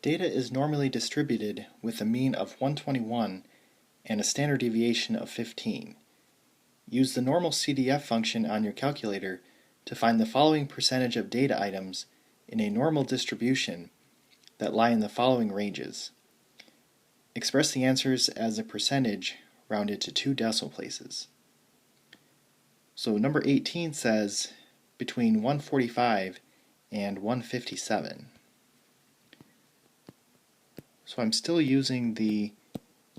Data is normally distributed with a mean of 121 and a standard deviation of 15. Use the normal CDF function on your calculator to find the following percentage of data items in a normal distribution that lie in the following ranges. Express the answers as a percentage rounded to 2 decimal places. So number 18 says between 145 and 157. So I'm still using the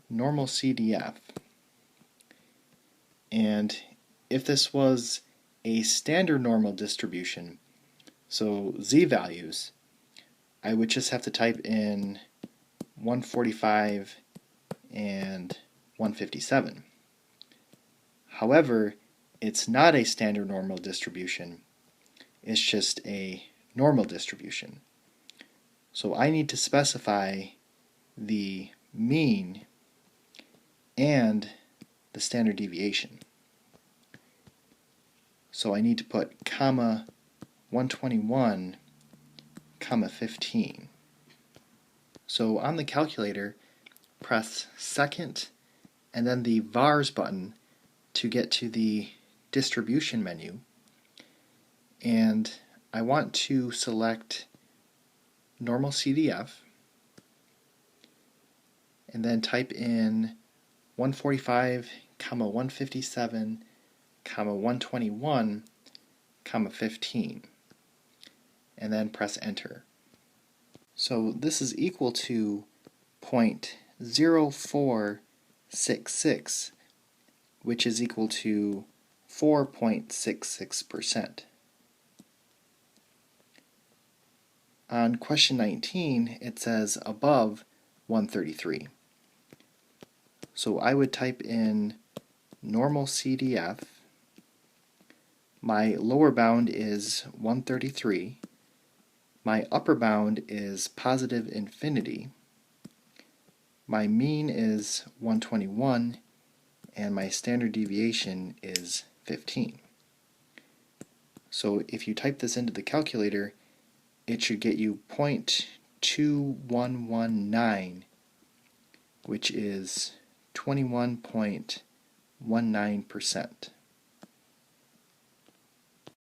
normal CDF. And if this was a standard normal distribution, so z-values, I would just have to type in 145 and 157. However, it's not a standard normal distribution, it's just a normal distribution. So I need to specify the mean and the standard deviation. So I need to put comma 121, comma 15. So on the calculator, press second and then the vars button to get to the distribution menu, and I want to select normal CDF and then type in 145, comma 157, comma 121, comma 15, and then press enter. So this is equal to 0.0466, which is equal to 4.66%. On question 19, it says above 133. So I would type in normal CDF. My lower bound is 133. My upper bound is positive infinity. My mean is 121, and my standard deviation is 15. So if you type this into the calculator, it should get you 0.2119, which is 21.19%.